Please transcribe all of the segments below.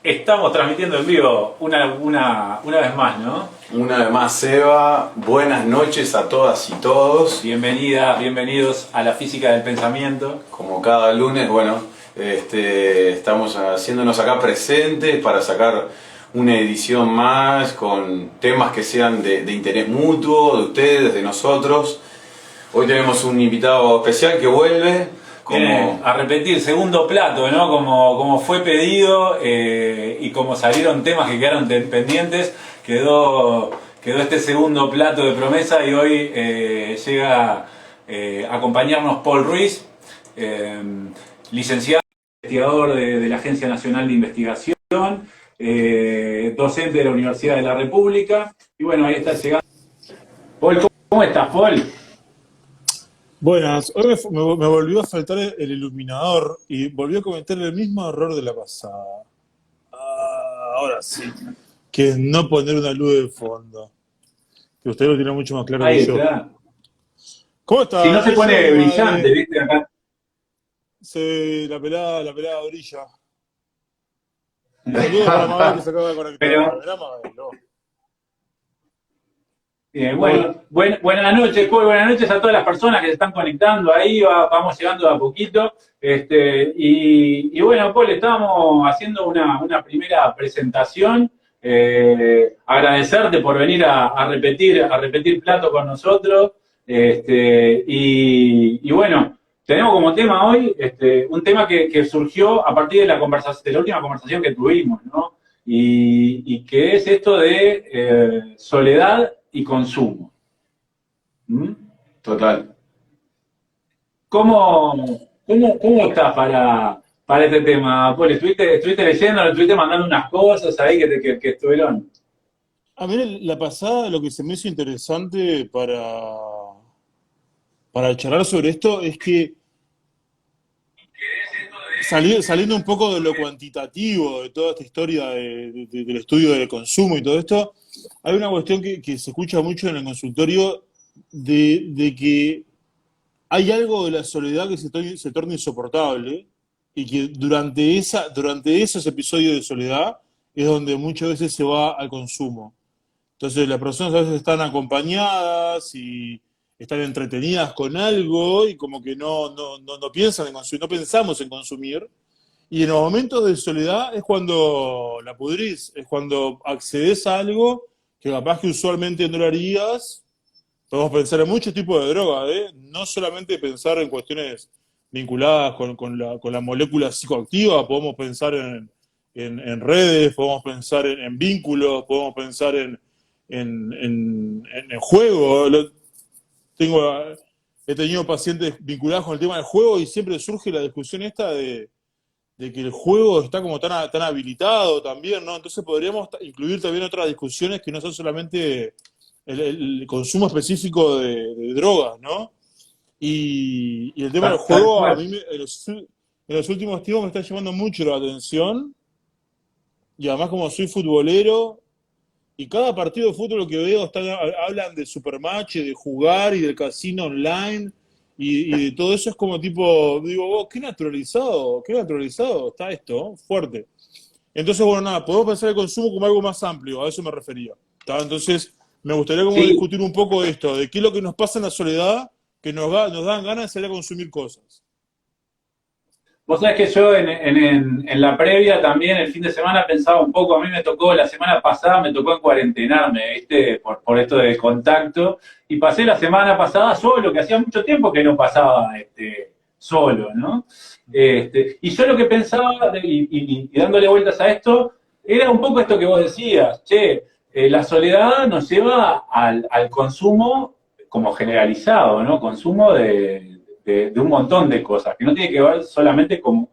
Estamos transmitiendo en vivo una vez más, ¿no? Una vez más, Seba. Buenas noches a todas y todos. Bienvenidos a la física del pensamiento. Como cada lunes, bueno, estamos haciéndonos acá presentes para sacar una edición más con temas que sean de interés mutuo, de ustedes, de nosotros. Hoy tenemos un invitado especial que vuelve. A repetir, segundo plato, ¿no? Como fue pedido y como salieron temas que quedaron pendientes, quedó este segundo plato de promesa y hoy llega a acompañarnos Paul Ruiz, licenciado, investigador de la Agencia Nacional de Investigación, docente de la Universidad de la República. Y bueno, ahí está llegando. Paul, ¿cómo estás, Paul? Buenas, hoy me volvió a faltar el iluminador y volvió a cometer el mismo error de la pasada. Ahora sí, que es no poner una luz de fondo. Que usted lo tiene mucho más claro que yo. Está. ¿Cómo está? Si no se pone brillante, ¿viste? Acá. La pelada brilla. Saludos para Mabel que se acaba de conectar. Pero... Mirá, Mabel, no. Buenas noches, Paul, buenas noches a todas las personas que se están conectando ahí, vamos llegando de a poquito. Y bueno, Paul, estábamos haciendo una primera presentación. Agradecerte por venir a repetir plato con nosotros. Y bueno, tenemos como tema hoy un tema que surgió a partir de la última conversación que tuvimos, ¿no? Y que es esto de soledad y consumo. Total. ¿Cómo estás para este tema, Paul? ¿Estuviste leyendo, estuviste mandando unas cosas ahí que estuvieron? A mí la pasada lo que se me hizo interesante para charlar sobre esto es que saliendo un poco de lo cuantitativo de toda esta historia del estudio del consumo y todo esto, hay una cuestión que se escucha mucho en el consultorio de que hay algo de la soledad que se torna insoportable y que durante esos episodios de soledad es donde muchas veces se va al consumo. Entonces las personas a veces están acompañadas y están entretenidas con algo y como que no piensan en consumir, no pensamos en consumir. Y en los momentos de soledad es cuando la pudrís, es cuando accedes a algo que capaz que usualmente no lo harías. Podemos pensar en muchos tipos de drogas, no solamente pensar en cuestiones vinculadas con la molécula psicoactiva, podemos pensar en redes, podemos pensar en vínculos, podemos pensar en juego. He tenido pacientes vinculados con el tema del juego y siempre surge la discusión esta de que el juego está como tan habilitado también, ¿no? Entonces podríamos incluir también otras discusiones que no son solamente el consumo específico de drogas, ¿no? Y el tema del juego a mí en los últimos tiempos me está llamando mucho la atención y además como soy futbolero y cada partido de fútbol que veo hablan de supermatch, de jugar y del casino online y de todo eso es como tipo, digo, oh, qué naturalizado está esto, fuerte. Entonces, bueno, nada, podemos pensar el consumo como algo más amplio, a eso me refería. ¿Tá? Entonces, me gustaría como discutir un poco de esto, de qué es lo que nos pasa en la soledad, que nos dan ganas de salir a consumir cosas. Vos sabés que yo en la previa también, el fin de semana, pensaba un poco, a mí me tocó, la semana pasada me tocó en cuarentenarme, ¿viste? Por esto de contacto, y pasé la semana pasada solo, que hacía mucho tiempo que no pasaba solo, ¿no? Y yo lo que pensaba, y dándole vueltas a esto, era un poco esto que vos decías, che, la soledad nos lleva al consumo como generalizado, ¿no? Consumo de un montón de cosas, que no tiene que ver solamente con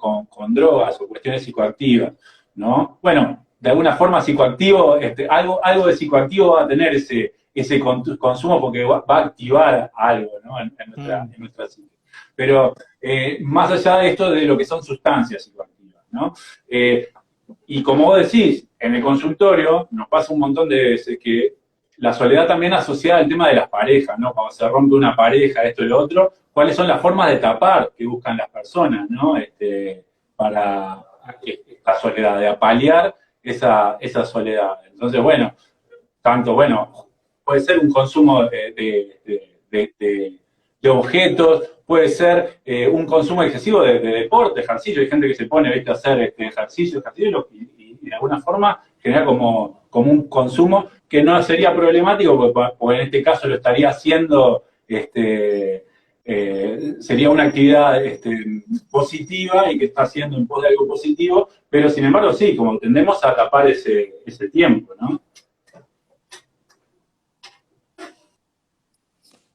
drogas o cuestiones psicoactivas, ¿no? Bueno, de alguna forma psicoactivo, algo de psicoactivo va a tener ese consumo porque va a activar algo, ¿no? En nuestra psique. Pero más allá de esto, de lo que son sustancias psicoactivas, ¿no? Y como vos decís, en el consultorio nos pasa un montón de veces que la soledad también asociada al tema de las parejas, ¿no? Cuando se rompe una pareja, esto y lo otro, ¿cuáles son las formas de tapar que buscan las personas, ¿no? Para la soledad, de apalear esa soledad. Entonces, bueno, puede ser un consumo de objetos, puede ser un consumo excesivo de deporte, ejercicio. Hay gente que se pone, ¿viste?, a hacer ejercicio, y de alguna forma genera como un consumo que no sería problemático, porque en este caso lo estaría haciendo, sería una actividad positiva y que está haciendo en pos de algo positivo, pero sin embargo sí, como tendemos a tapar ese tiempo, ¿no?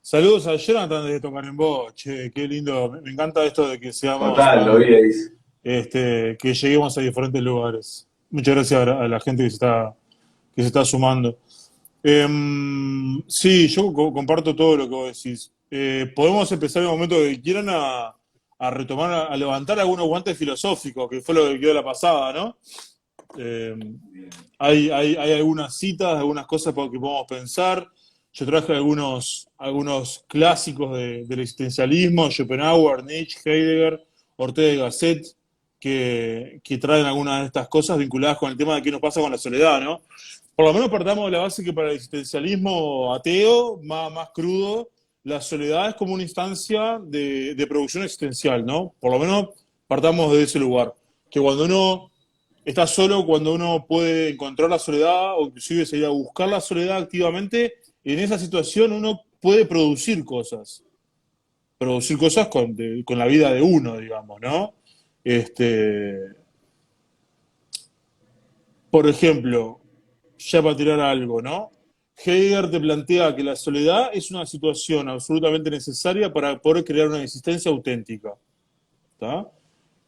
Saludos a Jonathan desde Tocarembó, che, qué lindo, me encanta esto de que seamos Total, lo vi ahí. que lleguemos a diferentes lugares. Muchas gracias a la gente que se está sumando. Sí, yo comparto todo lo que vos decís. Podemos empezar en el momento que quieran a retomar, a levantar algunos guantes filosóficos, que fue lo que quedó la pasada, ¿no? Hay algunas citas, algunas cosas por que podemos pensar. Yo traje algunos clásicos del existencialismo, Schopenhauer, Nietzsche, Heidegger, Ortega y Gasset, que traen algunas de estas cosas vinculadas con el tema de qué nos pasa con la soledad, ¿no? Por lo menos partamos de la base que para el existencialismo ateo, más crudo, la soledad es como una instancia de producción existencial, ¿no? Por lo menos partamos de ese lugar. Que cuando uno está solo, cuando uno puede encontrar la soledad, o inclusive salir a buscar la soledad activamente, en esa situación uno puede producir cosas. Producir cosas con la vida de uno, digamos, ¿no? Por ejemplo, ya para tirar algo, ¿no? Heidegger te plantea que la soledad es una situación absolutamente necesaria para poder crear una existencia auténtica. ¿Está?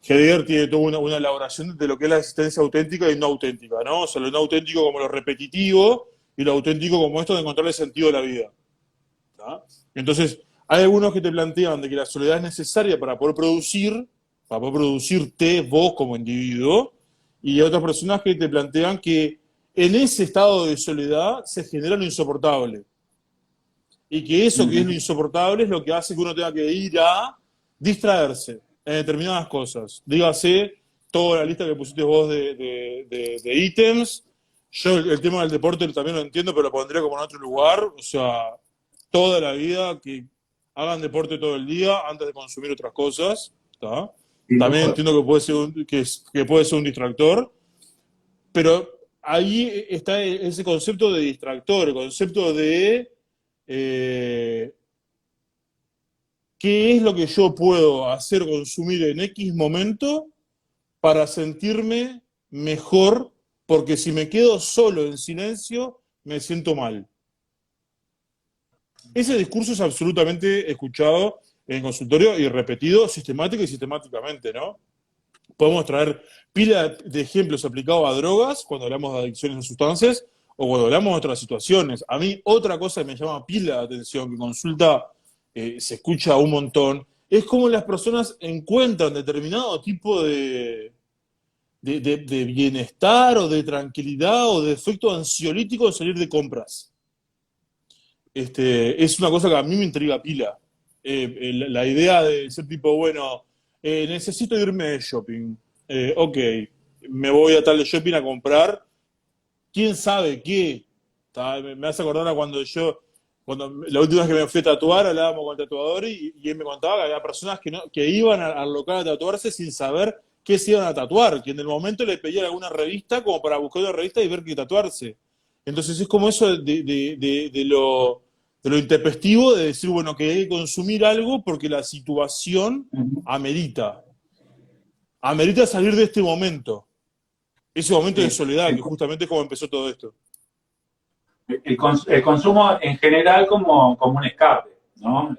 Heidegger tiene toda una elaboración de lo que es la existencia auténtica y no auténtica, ¿no? O sea, lo no auténtico como lo repetitivo y lo auténtico como esto de encontrarle sentido a la vida. ¿Está? Entonces, hay algunos que te plantean de que la soledad es necesaria para poder producirte vos como individuo, y hay otras personas que te plantean que en ese estado de soledad se genera lo insoportable. Y que eso que es lo insoportable es lo que hace que uno tenga que ir a distraerse en determinadas cosas. Dígase, toda la lista que pusiste vos de ítems. Yo el tema del deporte también lo entiendo, pero lo pondría como en otro lugar. O sea, toda la vida que hagan deporte todo el día antes de consumir otras cosas. ¿Está? También entiendo que puede ser un distractor, pero ahí está ese concepto de distractor, el concepto de qué es lo que yo puedo hacer, consumir en X momento para sentirme mejor, porque si me quedo solo en silencio, me siento mal. Ese discurso es absolutamente escuchado en consultorio y repetido sistemática y sistemáticamente, ¿no? Podemos traer pila de ejemplos aplicados a drogas cuando hablamos de adicciones a sustancias o cuando hablamos de otras situaciones. A mí otra cosa que me llama pila de atención, que consulta se escucha un montón, es cómo las personas encuentran determinado tipo de bienestar o de tranquilidad o de efecto ansiolítico de salir de compras. Es una cosa que a mí me intriga pila. La idea de ser tipo, bueno, necesito irme de shopping. Ok, me voy a tal de shopping a comprar. ¿Quién sabe qué? Me hace acordar a cuando la última vez que me fui a tatuar, hablábamos con el tatuador y él me contaba que había personas que iban al local a tatuarse sin saber qué se iban a tatuar, que en el momento le pedían alguna revista como para buscar una revista y ver qué tatuarse. Entonces es como eso de lo intempestivo de decir, bueno, que hay que consumir algo porque la situación amerita salir de este momento, ese momento de soledad, que justamente es como empezó todo esto. El consumo en general como un escape, ¿no?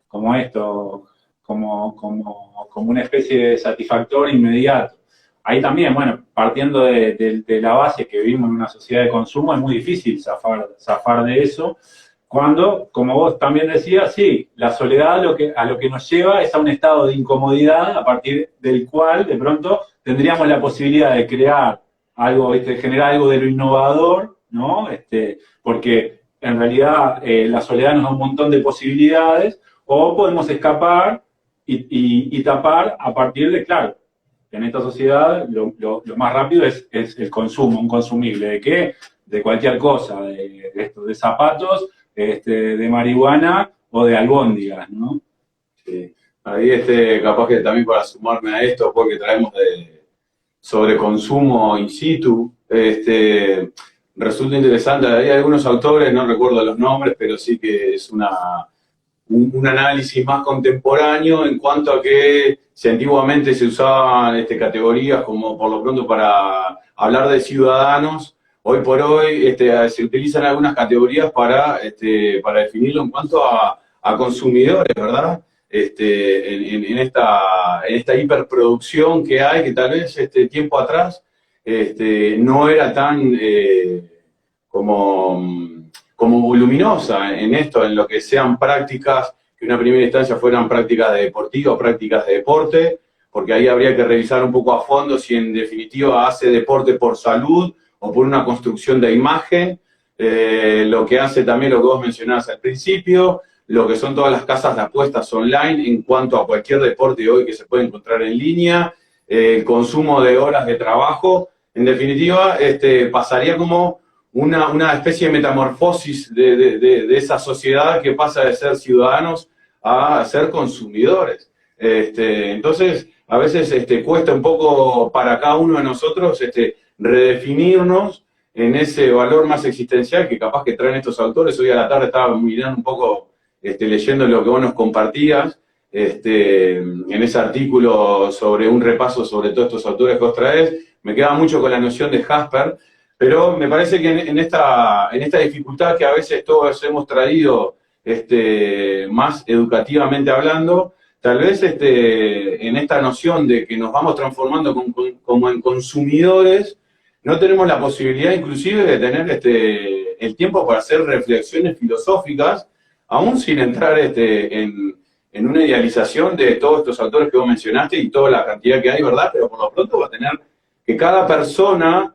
Como esto, como una especie de satisfactor inmediato. Ahí también, bueno, partiendo de la base que vivimos en una sociedad de consumo, es muy difícil zafar de eso, cuando, como vos también decías, sí, la soledad a lo que nos lleva es a un estado de incomodidad a partir del cual, de pronto, tendríamos la posibilidad de crear algo, generar algo de lo innovador, ¿no? Porque en realidad la soledad nos da un montón de posibilidades, o podemos escapar y tapar a partir de, claro, en esta sociedad lo más rápido es el consumo, un consumible. ¿De qué? De cualquier cosa, de zapatos, de marihuana o de albóndigas, ¿no? Sí. Ahí capaz que también para sumarme a esto, porque traemos sobre consumo in situ, resulta interesante, hay algunos autores, no recuerdo los nombres, pero sí que es un análisis más contemporáneo en cuanto a que si antiguamente se usaban categorías como por lo pronto para hablar de ciudadanos, hoy por hoy se utilizan algunas categorías para definirlo en cuanto a consumidores, ¿verdad? En esta hiperproducción que hay, que tal vez tiempo atrás no era tan como voluminosa en esto, en lo que sean prácticas, que en una primera instancia fueran prácticas de deportiva o prácticas de deporte, porque ahí habría que revisar un poco a fondo si en definitiva hace deporte por salud o por una construcción de imagen, lo que hace también lo que vos mencionabas al principio, lo que son todas las casas de apuestas online en cuanto a cualquier deporte hoy que se puede encontrar en línea, el consumo de horas de trabajo, en definitiva, pasaría como una especie de metamorfosis de esa sociedad que pasa de ser ciudadanos a ser consumidores. Entonces, a veces cuesta un poco para cada uno de nosotros redefinirnos en ese valor más existencial que capaz que traen estos autores. Hoy a la tarde estaba mirando un poco, leyendo lo que vos nos compartías, en ese artículo sobre un repaso sobre todos estos autores que vos traes. Me queda mucho con la noción de Jasper, pero me parece que en esta dificultad que a veces todos hemos traído más educativamente hablando, tal vez en esta noción de que nos vamos transformando como en consumidores, no tenemos la posibilidad inclusive de tener el tiempo para hacer reflexiones filosóficas, aún sin entrar en una idealización de todos estos autores que vos mencionaste y toda la cantidad que hay, ¿verdad? Pero por lo pronto va a tener que cada persona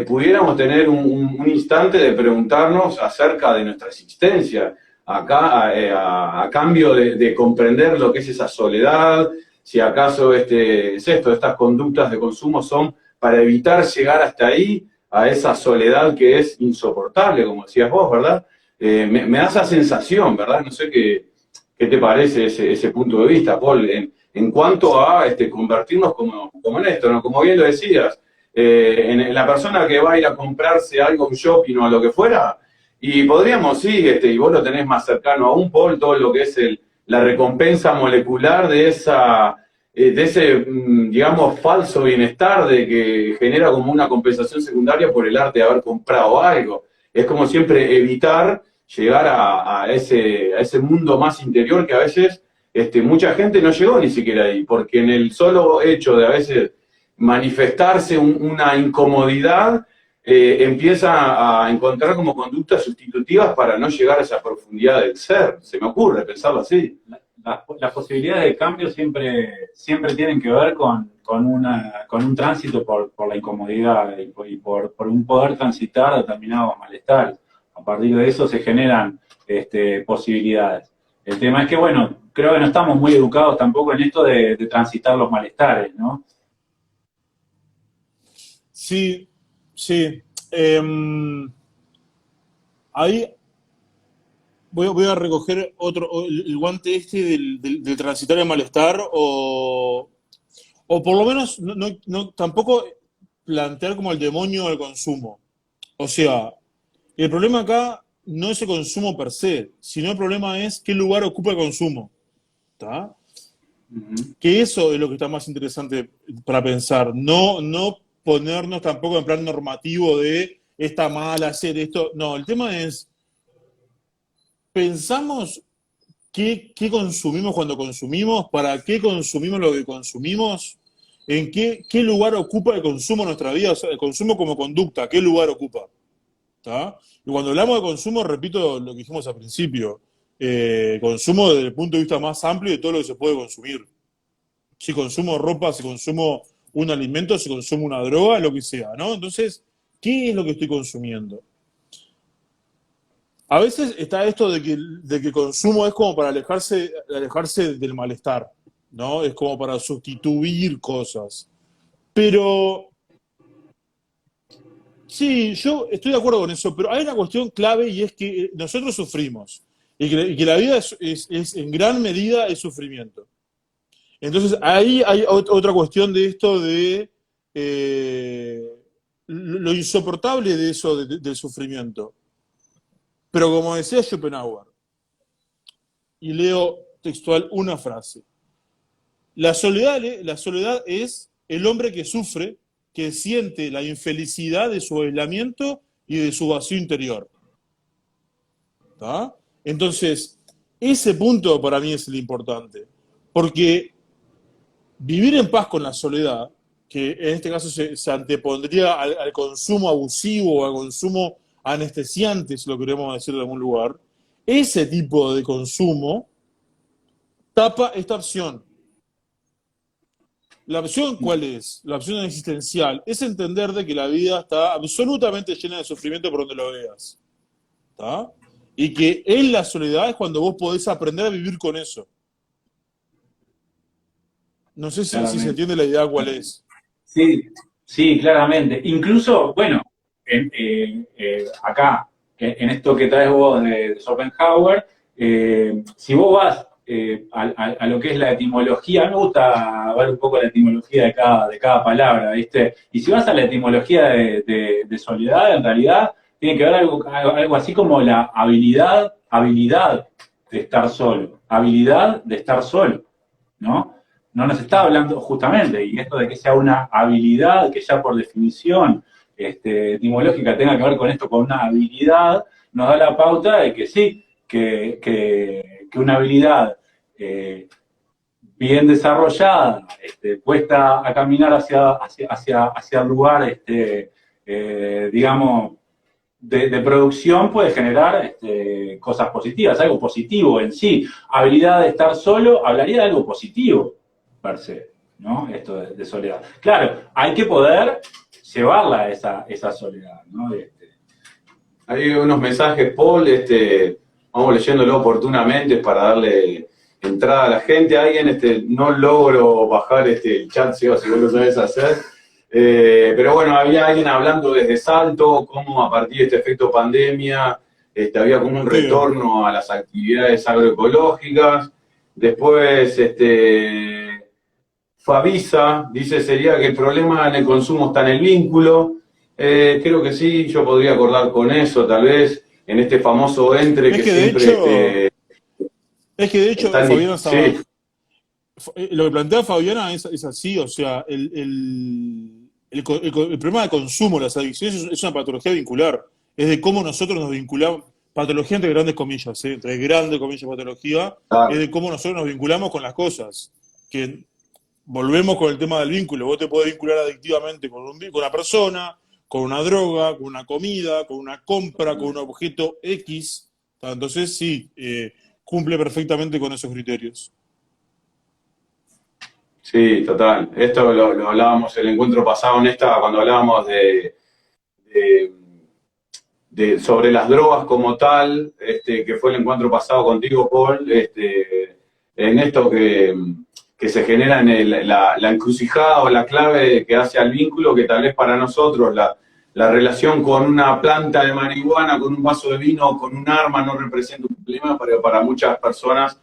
pudiéramos tener un instante de preguntarnos acerca de nuestra existencia, acá a cambio de comprender lo que es esa soledad, si acaso es esto, estas conductas de consumo son para evitar llegar hasta ahí, a esa soledad que es insoportable, como decías vos, ¿verdad? Me da esa sensación, ¿verdad? No sé qué te parece ese punto de vista, Paul, en cuanto a convertirnos como en esto, ¿no? Como bien lo decías, en la persona que va a ir a comprarse algo, un shopping o lo que fuera, y podríamos, sí, y vos lo tenés más cercano a un Paul, todo lo que es la recompensa molecular de ese, digamos, falso bienestar de que genera como una compensación secundaria por el arte de haber comprado algo. Es como siempre evitar llegar a ese mundo más interior que a veces mucha gente no llegó ni siquiera ahí, porque en el solo hecho de a veces manifestarse una incomodidad, empieza a encontrar como conductas sustitutivas para no llegar a esa profundidad del ser. Se me ocurre pensarlo así. Las posibilidades de cambio siempre tienen que ver con un tránsito por la incomodidad y por un poder transitar determinados malestares. A partir de eso se generan posibilidades. El tema es que, bueno, creo que no estamos muy educados tampoco en esto de transitar los malestares, ¿no? Sí, sí. Ahí voy a recoger el guante del transitar el malestar, o por lo menos tampoco plantear como el demonio del consumo. O sea, el problema acá no es el consumo per se, sino el problema es qué lugar ocupa el consumo. ¿Está? Que eso es lo que está más interesante para pensar. No ponernos tampoco en plan normativo de está mal hacer esto. No, el tema es, pensamos qué consumimos cuando consumimos, para qué consumimos lo que consumimos, en qué lugar ocupa el consumo en nuestra vida, o sea, el consumo como conducta, qué lugar ocupa. ¿Está? Y cuando hablamos de consumo, repito lo que dijimos al principio, consumo desde el punto de vista más amplio de todo lo que se puede consumir. Si consumo ropa, si consumo un alimento, si consumo una droga, lo que sea, ¿no? Entonces, ¿qué es lo que estoy consumiendo? A veces está esto de que el consumo es como para alejarse del malestar, ¿no? Es como para sustituir cosas. Pero sí, yo estoy de acuerdo con eso, pero hay una cuestión clave y es que nosotros sufrimos y que la vida en gran medida es sufrimiento. Entonces ahí hay otra cuestión de esto de lo insoportable de eso del sufrimiento. Pero como decía Schopenhauer, y leo textual una frase, la soledad es el hombre que sufre, que siente la infelicidad de su aislamiento y de su vacío interior. ¿Tá? Entonces, ese punto para mí es el importante, porque vivir en paz con la soledad, que en este caso se antepondría al consumo abusivo o al consumo anestesiante, si lo queremos decir de algún lugar, ese tipo de consumo tapa esta opción. ¿La opción cuál es? La opción existencial es entender de que la vida está absolutamente llena de sufrimiento por donde lo veas. ¿Tá? Y que en la soledad es cuando vos podés aprender a vivir con eso. No sé si se entiende la idea cuál es. Sí, sí, claramente. Incluso, bueno, acá, en esto que traes vos de Schopenhauer, si vos vas a lo que es la etimología, me gusta ver un poco la etimología de cada palabra, ¿viste? Y si vas a la etimología de soledad, en realidad tiene que ver algo así como la habilidad de estar solo, ¿no? No nos está hablando justamente, y esto de que sea una habilidad, que ya por definición etimológica tenga que ver con esto, con una habilidad, nos da la pauta de que sí, que una habilidad bien desarrollada, puesta a caminar hacia el lugar, digamos, de producción puede generar cosas positivas, algo positivo en sí. Habilidad de estar solo, hablaría de algo positivo, per se, ¿no? Esto de soledad. Claro, hay que poder llevarla a esa soledad, ¿no? Hay unos mensajes, Paul, vamos leyéndolo oportunamente para darle entrada a la gente. Alguien, no logro bajar el chat, si vos lo sabés hacer. Pero bueno, había alguien hablando desde Salto, cómo a partir de este efecto pandemia había como un retorno a las actividades agroecológicas. Después, Fabisa dice, sería que el problema en el consumo está en el vínculo. Creo que sí, yo podría acordar con eso, tal vez, en este famoso entre Es que que de siempre... hecho, es que de hecho Fabiana estaba, sí, lo que plantea Fabiana es así, o sea, el problema de consumo, las adicciones, es una patología vincular, es de cómo nosotros nos vinculamos, patología entre grandes comillas, entre grandes comillas patología, es de cómo nosotros nos vinculamos con las cosas, que volvemos con el tema del vínculo, vos te podés vincular adictivamente con una persona, con una droga, con una comida, con una compra, con un objeto X, entonces sí, cumple perfectamente con esos criterios. sí, total. Esto lo hablábamos el encuentro pasado cuando hablábamos sobre las drogas como tal, que fue el encuentro pasado contigo, Paul, en esto que se genera en la encrucijada o la clave que hace al vínculo, que tal vez para nosotros la relación con una planta de marihuana, con un vaso de vino, con un arma no representa un problema, pero para muchas personas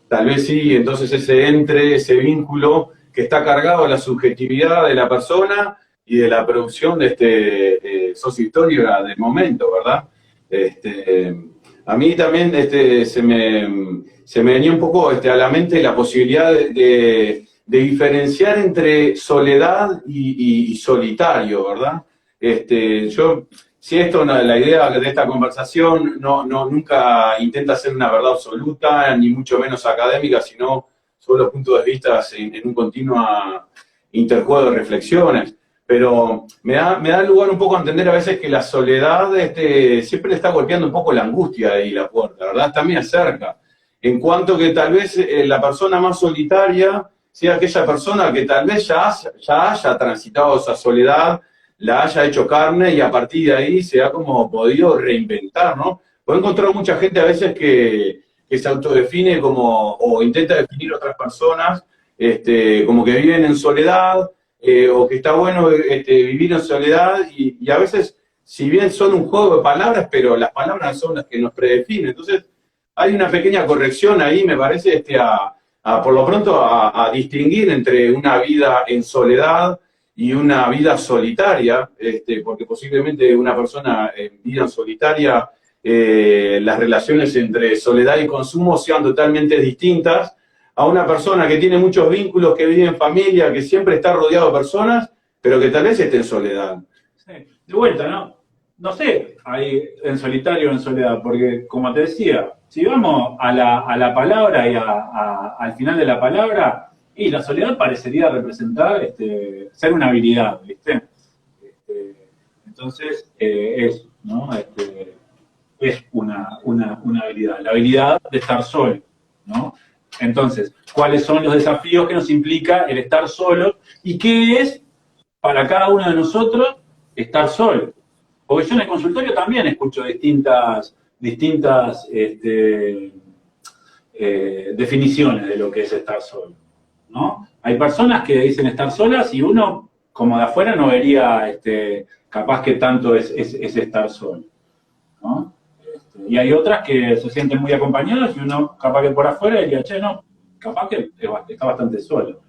tal vez sí. Entonces ese vínculo que está cargado de la subjetividad de la persona y de la producción de sociohistoria del momento, ¿verdad? A mí también se me venía un poco a la mente la posibilidad de diferenciar entre soledad y solitario, ¿verdad? Si la idea de esta conversación nunca intenta ser una verdad absoluta, ni mucho menos académica, sino solo puntos de vista en un continuo interjuego de reflexiones. Pero me da lugar un poco a entender a veces que la soledad siempre le está golpeando un poco la angustia ahí la puerta, ¿verdad? Está muy cerca. En cuanto que tal vez la persona más solitaria sea aquella persona que tal vez ya haya transitado esa soledad, la haya hecho carne y a partir de ahí se ha como podido reinventar, ¿no? He encontrado mucha gente a veces que se autodefine como, o intenta definir otras personas, como que viven en soledad, o que está bueno vivir en soledad, y a veces, si bien son un juego de palabras, pero las palabras son las que nos predefinen. Entonces, hay una pequeña corrección ahí, me parece, por lo pronto, a distinguir entre una vida en soledad y una vida solitaria, porque posiblemente una persona en vida solitaria, las relaciones entre soledad y consumo sean totalmente distintas a una persona que tiene muchos vínculos, que vive en familia, que siempre está rodeado de personas, pero que tal vez esté en soledad. Sí. De vuelta, ¿no? No sé, ahí en solitario o en soledad, porque como te decía, si vamos a la palabra y al final de la palabra, y la soledad parecería representar ser una habilidad, ¿viste? Entonces, eso, ¿no? Es una habilidad, la habilidad de estar solo, ¿no? Entonces, ¿cuáles son los desafíos que nos implica el estar solo? ¿Y qué es para cada uno de nosotros estar solo? Porque yo en el consultorio también escucho distintas definiciones de lo que es estar solo, ¿no? Hay personas que dicen estar solas y uno, como de afuera, no vería capaz que tanto es estar solo, ¿no? Y hay otras que se sienten muy acompañadas y uno capaz que por afuera diría, che, no, capaz que está bastante solo,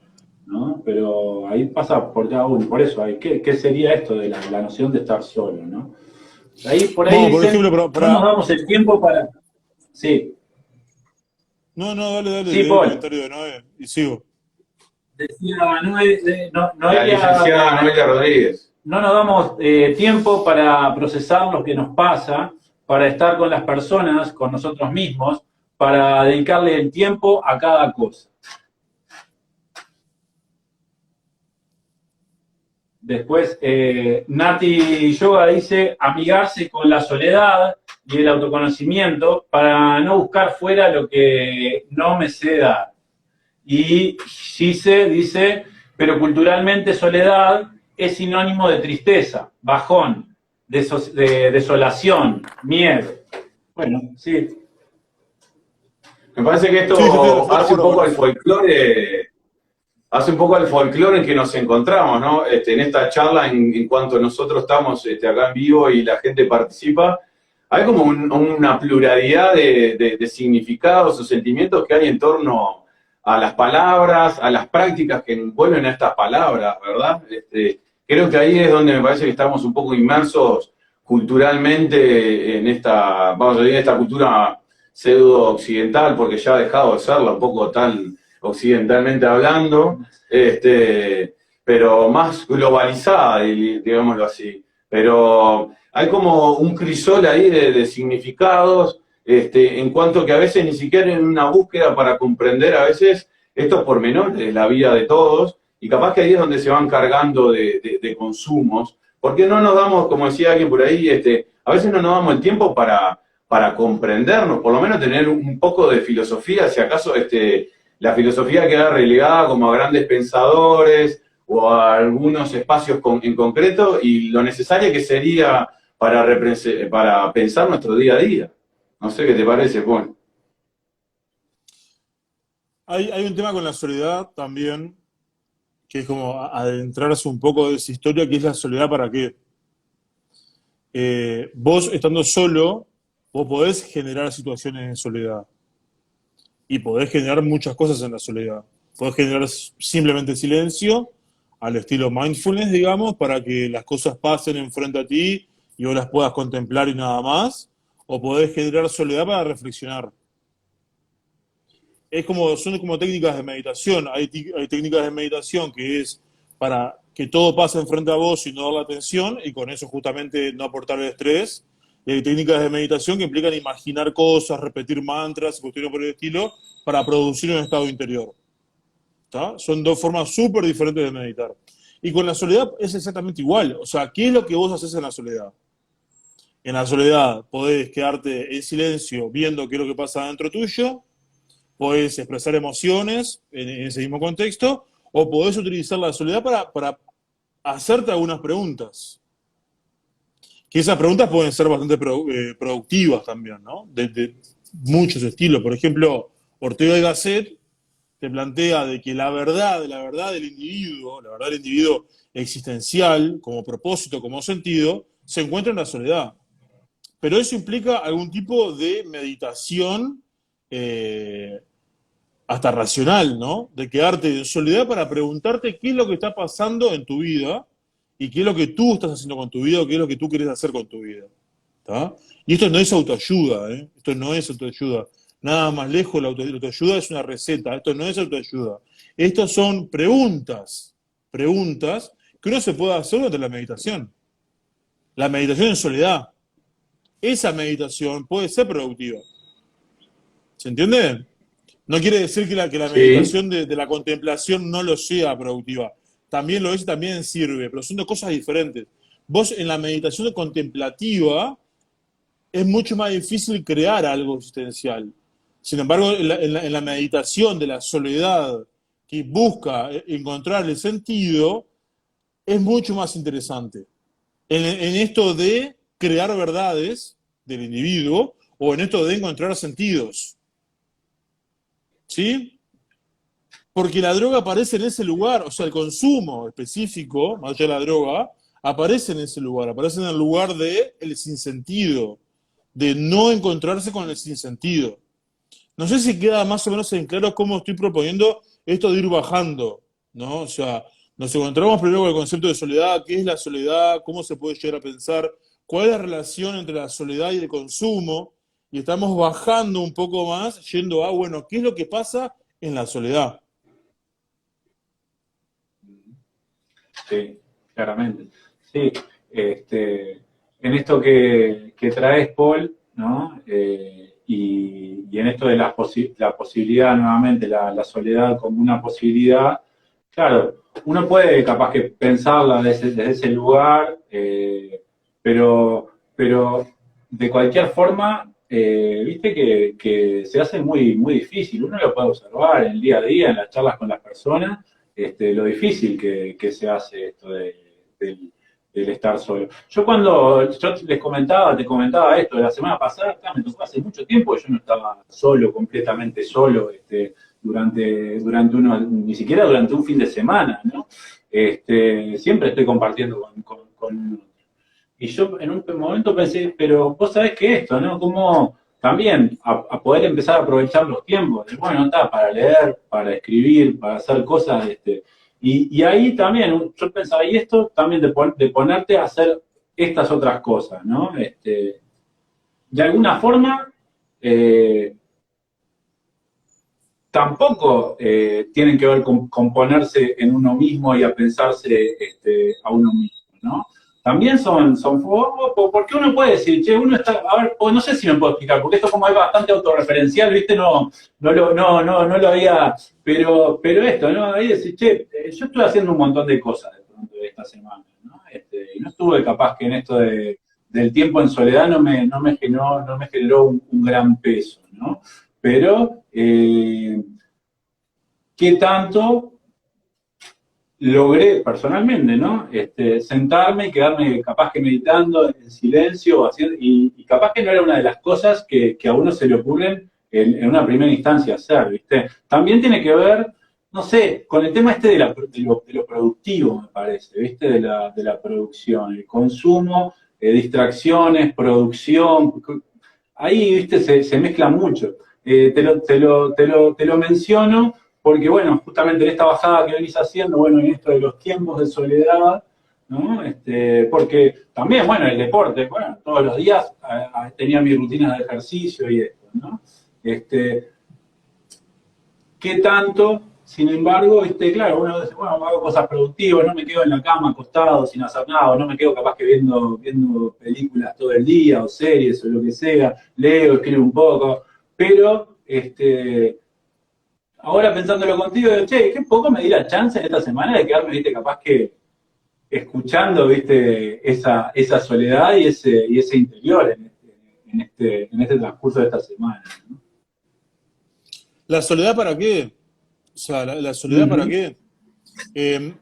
¿no? Pero ahí pasa por cada uno, por eso, ¿qué sería esto de la noción de estar solo, ¿no? Por ahí No, por dicen, ejemplo, no nos damos el tiempo para... Sí, No, dale, sí, lee el Paul. comentario de Noé y sigo. Decía La licenciada Noelia Rodríguez. no nos damos tiempo para procesar lo que nos pasa, para estar con las personas, con nosotros mismos, para dedicarle el tiempo a cada cosa. Después, Nati Yoga dice, amigarse con la soledad y el autoconocimiento para no buscar fuera lo que no me sé dar. Y Gise dice, pero culturalmente soledad es sinónimo de tristeza, bajón, de desolación, miedo. Bueno, sí. Me parece que esto Sí, yo estoy de hace un acuerdo poco con al eso. folclore, hace un poco al folclore en que nos encontramos, ¿no? En esta charla, en cuanto nosotros estamos acá en vivo y la gente participa, hay como una pluralidad de significados o sentimientos que hay en torno a las palabras, a las prácticas que envuelven a estas palabras, ¿verdad? Creo que ahí es donde me parece que estamos un poco inmersos culturalmente en esta, vamos a decir, en esta cultura pseudo occidental, porque ya ha dejado de serla un poco tan occidentalmente hablando, pero más globalizada, digámoslo así. Pero hay como un crisol ahí de significados, en cuanto que a veces ni siquiera en una búsqueda para comprender a veces estos pormenores de la vida de todos, y capaz que ahí es donde se van cargando de consumos, porque no nos damos, como decía alguien por ahí, a veces no nos damos el tiempo para comprendernos, por lo menos tener un poco de filosofía, si acaso la filosofía queda relegada como a grandes pensadores o a algunos espacios en concreto, y lo necesario que sería para pensar nuestro día a día. No sé qué te parece, Paul. Hay un tema con la soledad también, que es como adentrarse un poco de esa historia, que es la soledad para qué. Vos estando solo, vos podés generar situaciones de soledad. Y podés generar muchas cosas en la soledad. Podés generar simplemente silencio, al estilo mindfulness, digamos, para que las cosas pasen enfrente a ti y vos las puedas contemplar y nada más. O podés generar soledad para reflexionar. Son como técnicas de meditación. Hay técnicas de meditación que es para que todo pase enfrente a vos y no dar la atención, y con eso justamente no aportar el estrés. Y hay técnicas de meditación que implican imaginar cosas, repetir mantras, cuestiones por el estilo, para producir un estado interior. ¿Tá? Son dos formas súper diferentes de meditar. Y con la soledad es exactamente igual. O sea, ¿qué es lo que vos haces en la soledad? En la soledad podés quedarte en silencio viendo qué es lo que pasa dentro tuyo, podés expresar emociones en ese mismo contexto, o podés utilizar la soledad para hacerte algunas preguntas. Que esas preguntas pueden ser bastante productivas también, ¿no? De muchos estilos. Por ejemplo, Ortega y Gasset te plantea de que la verdad del individuo, la verdad del individuo existencial, como propósito, como sentido, se encuentra en la soledad. Pero eso implica algún tipo de meditación hasta racional, ¿no? De quedarte en soledad para preguntarte qué es lo que está pasando en tu vida y qué es lo que tú estás haciendo con tu vida o qué es lo que tú querés hacer con tu vida. ¿Tá? Y esto no es autoayuda, ¿eh? Esto no es autoayuda. Nada más lejos, la autoayuda es una receta, esto no es autoayuda. Estos son preguntas que uno se puede hacer durante la meditación. La meditación en soledad. Esa meditación puede ser productiva. ¿Se entiende? No quiere decir que la Sí, meditación de la contemplación no lo sea productiva. También lo es y también sirve, pero son dos cosas diferentes. Vos en la meditación contemplativa es mucho más difícil crear algo existencial. Sin embargo, en la meditación de la soledad que busca encontrar el sentido, es mucho más interesante. En esto de crear verdades del individuo o en esto de encontrar sentidos. ¿Sí? Porque la droga aparece en ese lugar, o sea, el consumo específico, más allá de la droga, aparece en ese lugar, aparece en el lugar de el sinsentido, de no encontrarse con el sinsentido. No sé si queda más o menos en claro cómo estoy proponiendo esto de ir bajando, ¿no? O sea, nos encontramos primero con el concepto de soledad, qué es la soledad, cómo se puede llegar a pensar, cuál es la relación entre la soledad y el consumo, y estamos bajando un poco más, yendo a, bueno, ¿qué es lo que pasa en la soledad? sí, claramente. Sí, en esto que traes, Paul, ¿no? Y en esto de la posibilidad, nuevamente, la soledad como una posibilidad, claro, uno puede capaz que pensarla desde ese lugar, pero de cualquier forma, viste que se hace muy, muy difícil. Uno lo puede observar en el día a día, en las charlas con las personas, lo difícil que se hace esto del estar solo. Yo te comentaba esto de la semana pasada, me tocó hace mucho tiempo que yo no estaba solo, completamente solo, durante ni siquiera durante un fin de semana, ¿no? Siempre estoy compartiendo con y yo en un momento pensé, pero vos sabés que esto, ¿no? Como también a poder empezar a aprovechar los tiempos, bueno, está, para leer, para escribir, para hacer cosas, y ahí también, yo pensaba, y esto también de ponerte a hacer estas otras cosas, ¿no? De alguna forma, eh, tampoco tienen que ver con ponerse en uno mismo y a pensarse a uno mismo, ¿no? También son porque uno puede decir, che, uno está, a ver, no sé si me puedo explicar, porque esto como es bastante autorreferencial, ¿viste? No lo había, pero esto, ¿no? Ahí decir, che, yo estoy haciendo un montón de cosas de pronto de esta semana, ¿no? Y no estuve capaz que en esto del tiempo en soledad no me generó un gran peso, ¿no? Pero qué tanto logré personalmente, ¿no? Sentarme y quedarme capaz que meditando en silencio, y capaz que no era una de las cosas que a uno se le ocurren en una primera instancia hacer, ¿viste? También tiene que ver, no sé, con el tema de lo productivo, me parece, ¿viste? De la producción, el consumo, distracciones, producción, ahí, ¿viste? Se mezcla mucho. Te lo menciono porque, bueno, justamente en esta bajada que venís haciendo, bueno, en esto de los tiempos de soledad, ¿no? Porque también, bueno, el deporte, bueno, todos los días tenía mi rutina de ejercicio y esto, ¿no? ¿Qué tanto? Sin embargo, claro, uno dice, bueno, hago cosas productivas, no me quedo en la cama acostado sin hacer nada, no me quedo capaz que viendo películas todo el día o series o lo que sea, leo, escribo un poco, pero ahora pensándolo contigo, digo, che, qué poco me di la chance en esta semana de quedarme, viste, capaz que escuchando, viste, esa soledad y ese interior en este transcurso de esta semana, ¿no? ¿La soledad para qué? O sea, ¿la soledad para Ujú. qué? Eh,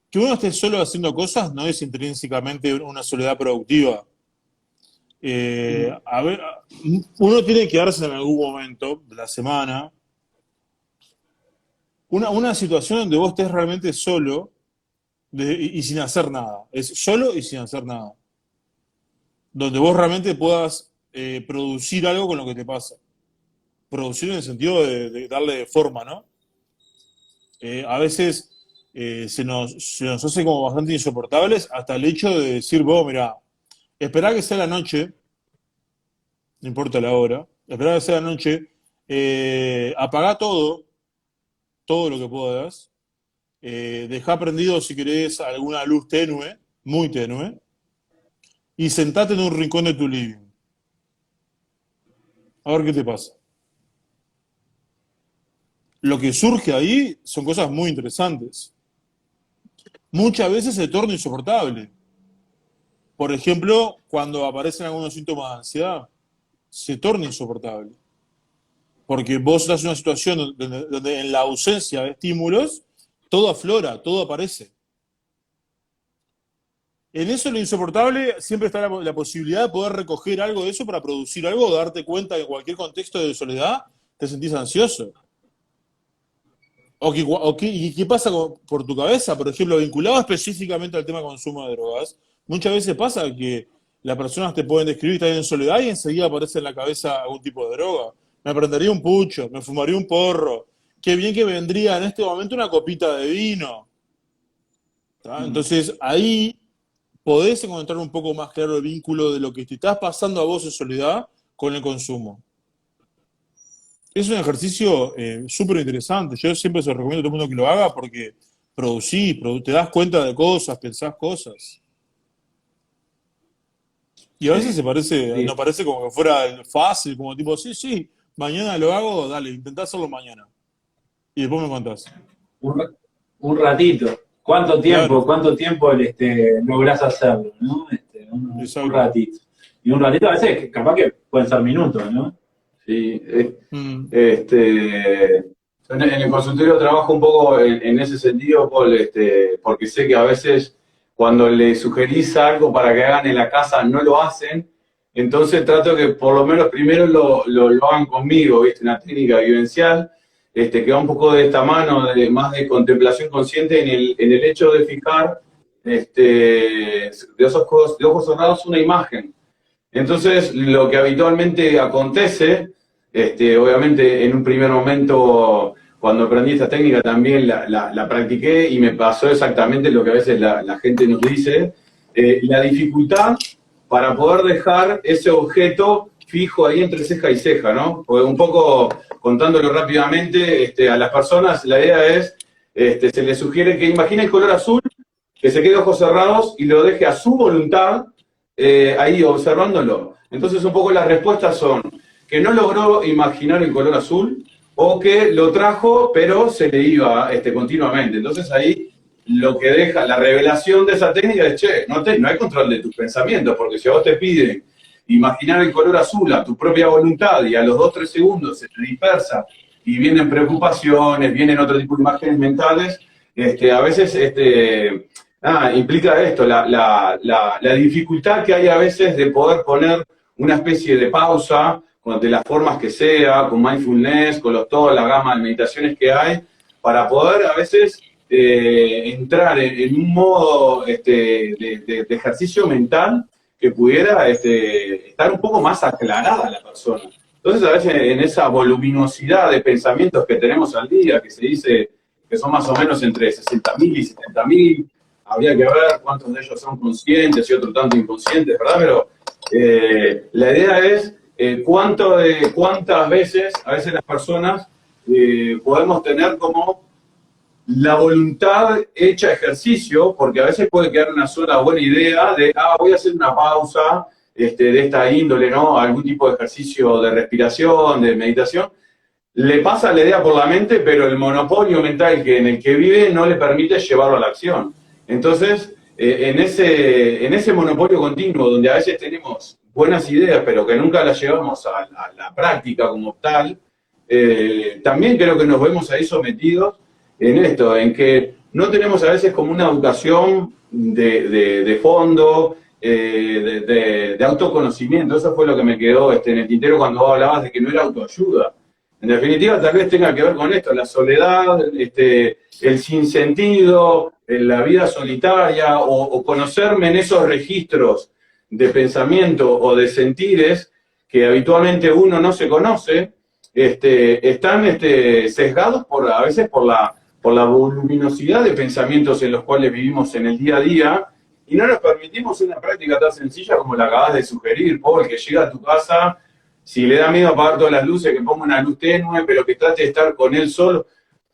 que uno esté solo haciendo cosas no es intrínsecamente una soledad productiva. A ver, uno tiene que darse en algún momento de la semana una situación donde vos estés realmente solo y sin hacer nada. Es solo y sin hacer nada. Donde vos realmente puedas producir algo con lo que te pasa. Producir en el sentido de darle forma, ¿no? A veces se nos hace como bastante insoportables hasta el hecho de decir, vos, mira, esperá que sea la noche, no importa la hora, esperá que sea la noche, apagá todo lo que puedas, dejá prendido si querés alguna luz tenue, muy tenue, y sentate en un rincón de tu living. A ver qué te pasa. Lo que surge ahí son cosas muy interesantes. Muchas veces se torna insoportable. Por ejemplo, cuando aparecen algunos síntomas de ansiedad, se torna insoportable. Porque vos estás en una situación donde en la ausencia de estímulos, todo aflora, todo aparece. En eso lo insoportable siempre está la posibilidad de poder recoger algo de eso para producir algo o darte cuenta que en cualquier contexto de soledad te sentís ansioso. ¿Y qué pasa por tu cabeza? Por ejemplo, vinculado específicamente al tema consumo de drogas, muchas veces pasa que las personas te pueden describir que están en soledad y enseguida aparece en la cabeza algún tipo de droga. Me prendería un pucho, me fumaría un porro. Qué bien que vendría en este momento una copita de vino. Entonces ahí podés encontrar un poco más claro el vínculo de lo que te estás pasando a vos en soledad con el consumo. Es un ejercicio súper interesante. Yo siempre se lo recomiendo a todo el mundo que lo haga porque producís, te das cuenta de cosas, pensás cosas. Y a veces Sí. nos parece como que fuera fácil, como tipo, sí, mañana lo hago, dale, intentá hacerlo mañana. Y después me contás. Un, un ratito. ¿Cuánto tiempo, Claro, cuánto tiempo lográs hacerlo, ¿no? Un exacto. ratito. Y un ratito a veces, capaz que pueden ser minutos, ¿no? Sí, Mm, en el consultorio trabajo un poco en ese sentido, Paul, porque sé que a veces cuando le sugerís algo para que hagan en la casa no lo hacen, entonces trato que por lo menos primero lo hagan conmigo, ¿viste? Una técnica vivencial, que va un poco de esta mano, más de contemplación consciente en el hecho de fijar de ojos cerrados una imagen. Entonces, lo que habitualmente acontece, obviamente en un primer momento, cuando aprendí esta técnica también la practiqué y me pasó exactamente lo que a veces la gente nos dice, la dificultad para poder dejar ese objeto fijo ahí entre ceja y ceja, ¿no? Porque un poco contándolo rápidamente, a las personas la idea es, se les sugiere que imagine el color azul, que se quede ojos cerrados y lo deje a su voluntad ahí observándolo. Entonces un poco las respuestas son que no logró imaginar el color azul o que lo trajo pero se le iba continuamente. Entonces ahí lo que deja la revelación de esa técnica es, che, no hay control de tus pensamientos, porque si a vos te piden imaginar el color azul a tu propia voluntad y a los 2 o 3 segundos se te dispersa y vienen preocupaciones, vienen otro tipo de imágenes mentales, a veces implica esto, la dificultad que hay a veces de poder poner una especie de pausa, de las formas que sea, con mindfulness, con toda la gama de meditaciones que hay, para poder a veces entrar en un modo de ejercicio mental que pudiera estar un poco más aclarada la persona. Entonces a veces en esa voluminosidad de pensamientos que tenemos al día, que se dice que son más o menos entre 60.000 y 70.000, habría que ver cuántos de ellos son conscientes y otros tanto inconscientes, ¿verdad? Pero la idea es cuántas veces, a veces las personas podemos tener como la voluntad hecha ejercicio, porque a veces puede quedar una sola buena idea de, voy a hacer una pausa de esta índole, ¿no? Algún tipo de ejercicio de respiración, de meditación. Le pasa la idea por la mente, pero el monopolio mental en el que vive no le permite llevarlo a la acción. Entonces, en ese monopolio continuo, donde a veces tenemos buenas ideas, pero que nunca las llevamos a la práctica como tal, también creo que nos vemos ahí sometidos en esto, en que no tenemos a veces como una educación de fondo, de autoconocimiento. Eso fue lo que me quedó en el tintero cuando vos hablabas de que no era autoayuda. En definitiva, tal vez tenga que ver con esto, la soledad, el sinsentido, la vida solitaria, o conocerme en esos registros de pensamiento o de sentires que habitualmente uno no se conoce, están sesgados a veces por la voluminosidad de pensamientos en los cuales vivimos en el día a día, y no nos permitimos una práctica tan sencilla como la acabas de sugerir, Paul, que llega a tu casa. Si le da miedo apagar todas las luces, que ponga una luz tenue, pero que trate de estar con él solo.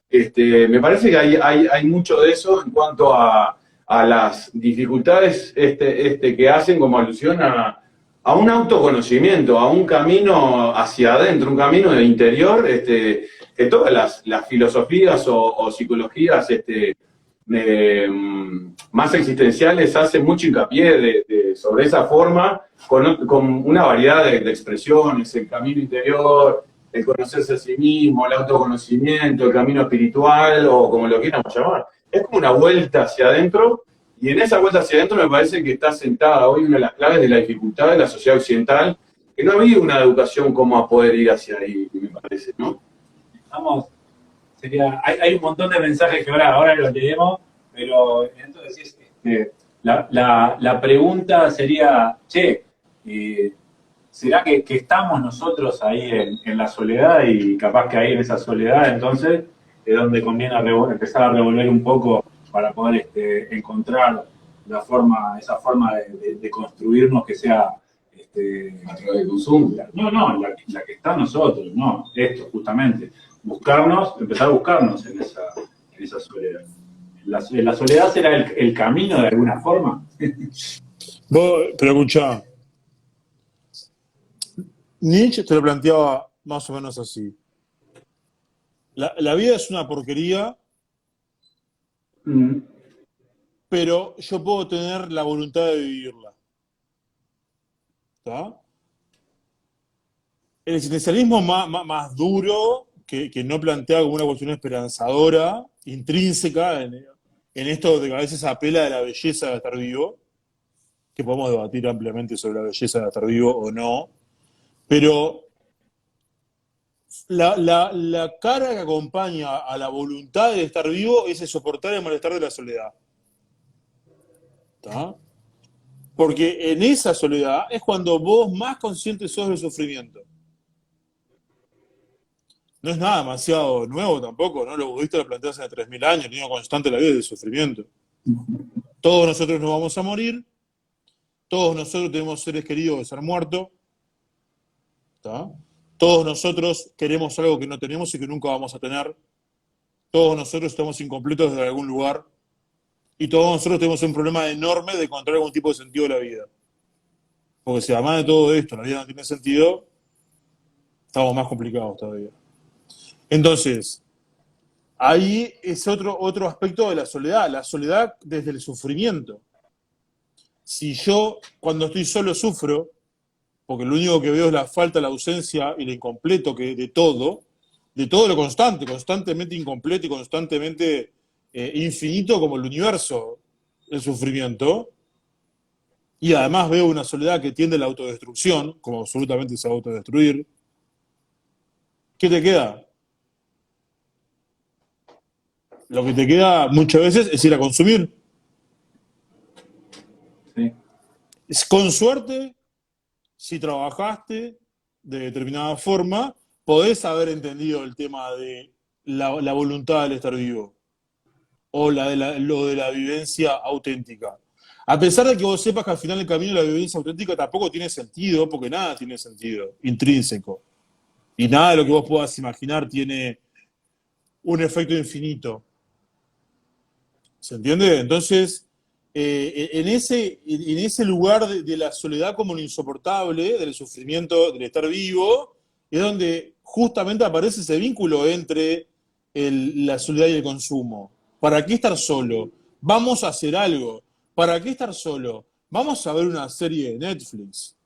Me parece que hay mucho de eso en cuanto a las dificultades que hacen como alusión a un autoconocimiento, a un camino hacia adentro, un camino de interior, que todas las filosofías o psicologías más existenciales hacen mucho hincapié sobre esa forma, con una variedad de expresiones, el camino interior, el conocerse a sí mismo, el autoconocimiento, el camino espiritual, o como lo quieramos llamar. Es como una vuelta hacia adentro, y en esa vuelta hacia adentro me parece que está sentada hoy una de las claves de la dificultad de la sociedad occidental, que no ha habido una educación como a poder ir hacia ahí, me parece, ¿no? Vamos, hay un montón de mensajes que ahora los leemos, pero entonces la pregunta sería, ¿será que estamos nosotros ahí en la soledad? Y capaz que ahí en esa soledad entonces es donde conviene empezar a revolver un poco para poder encontrar esa forma de construirnos que sea A través del consumo. la que está en nosotros, no, esto justamente, empezar a buscarnos en esa soledad. ¿La soledad será el camino de alguna forma? Pero escuchá, Nietzsche te lo planteaba más o menos así. La vida es una porquería, pero yo puedo tener la voluntad de vivirla. ¿Está? El existencialismo más duro, que no plantea como una cuestión esperanzadora, intrínseca, en esto de que a veces apela de la belleza de estar vivo, que podemos debatir ampliamente sobre la belleza de estar vivo o no, pero la cara que acompaña a la voluntad de estar vivo es el soportar el malestar de la soledad. ¿Está? Porque en esa soledad es cuando vos más consciente sos del sufrimiento. No es nada demasiado nuevo tampoco, ¿no? Los budistas lo plantean hace 3000 años, el niño constante de la vida es el sufrimiento. Todos nosotros nos vamos a morir, todos nosotros tenemos seres queridos de ser muertos, ¿está? Todos nosotros queremos algo que no tenemos y que nunca vamos a tener, todos nosotros estamos incompletos desde algún lugar, y todos nosotros tenemos un problema enorme de encontrar algún tipo de sentido de la vida. Porque si además de todo esto la vida no tiene sentido, estamos más complicados todavía. Entonces, ahí es otro aspecto de la soledad desde el sufrimiento. Si yo, cuando estoy solo, sufro, porque lo único que veo es la falta, la ausencia y lo incompleto de todo lo constantemente incompleto y constantemente infinito como el universo, el sufrimiento, y además veo una soledad que tiende a la autodestrucción, como absolutamente se va a autodestruir, ¿qué te queda? Lo que te queda muchas veces es ir a consumir. Sí. Con suerte, si trabajaste de determinada forma, podés haber entendido el tema de la voluntad del estar vivo, o lo de la vivencia auténtica. A pesar de que vos sepas que al final el camino de la vivencia auténtica tampoco tiene sentido, porque nada tiene sentido intrínseco. Y nada de lo que vos puedas imaginar tiene un efecto infinito. ¿Se entiende? Entonces, en ese lugar de la soledad como lo insoportable, del sufrimiento, del estar vivo, es donde justamente aparece ese vínculo entre la soledad y el consumo. ¿Para qué estar solo? Vamos a hacer algo. ¿Para qué estar solo? Vamos a ver una serie de Netflix.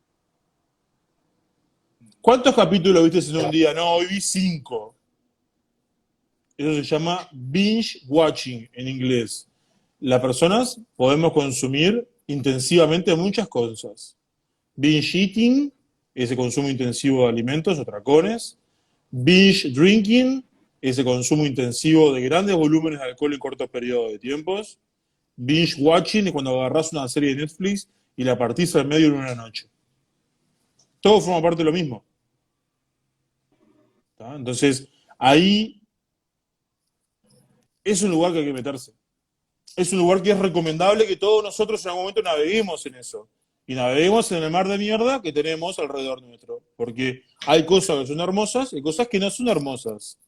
¿Cuántos capítulos viste en un día? No, hoy vi 5. Eso se llama binge watching en inglés. Las personas podemos consumir intensivamente muchas cosas. Binge eating, ese consumo intensivo de alimentos o tracones. Binge drinking, ese consumo intensivo de grandes volúmenes de alcohol en cortos periodos de tiempos. Binge watching es cuando agarrás una serie de Netflix y la partís al medio en una noche. Todo forma parte de lo mismo. ¿Tá? Entonces, ahí es un lugar que hay que meterse. Es un lugar que es recomendable que todos nosotros en algún momento naveguemos en eso. Y naveguemos en el mar de mierda que tenemos alrededor nuestro. Porque hay cosas que son hermosas y cosas que no son hermosas.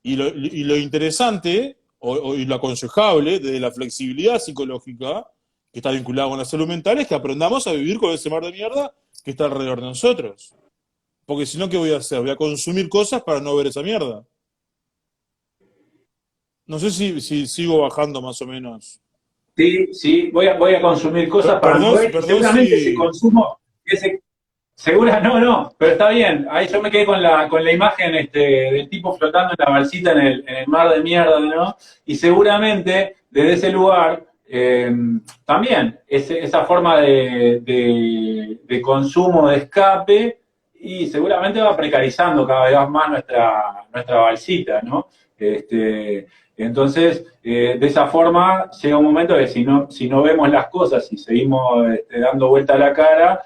Y lo interesante, y lo aconsejable, desde la flexibilidad psicológica, que está vinculada con la salud mental, es que aprendamos a vivir con ese mar de mierda que está alrededor de nosotros. Porque si no, ¿qué voy a hacer? Voy a consumir cosas para no ver esa mierda. No sé si sigo bajando más o menos. Sí, sí, voy a consumir cosas para no ver, y Perdón seguramente ese si... consumo, no, pero está bien. Ahí yo me quedé con la imagen del tipo flotando en la balsita en el mar de mierda, ¿no? Y seguramente desde ese lugar también esa forma de consumo, de escape, y seguramente va precarizando cada vez más nuestra balsita, ¿no? Entonces, de esa forma llega un momento que si no vemos las cosas y seguimos dando vuelta a la cara,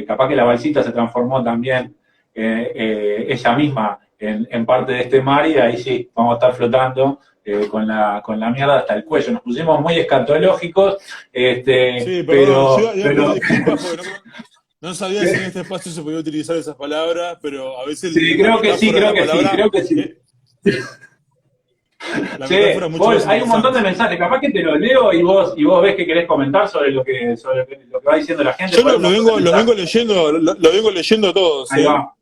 capaz que la balsita se transformó también ella misma en parte de este mar, y ahí sí, vamos a estar flotando con la mierda hasta el cuello. Nos pusimos muy escatológicos, Sí, perdón, yo iba a pedir pero disculpas porque no sabía si en este espacio se podía utilizar esas palabras, pero a veces sí, la creo que sí, metáfora de creo la que sí, palabra, creo que sí. la metáfora Che, es mucho Paul, más hay un montón interesante. de mensajes, capaz que te los leo y vos ves que querés comentar sobre lo que va diciendo la gente, Yo porque hay un montón de lo vengo mensajes. leyendo, lo vengo leyendo todos, Ahí ¿eh? va,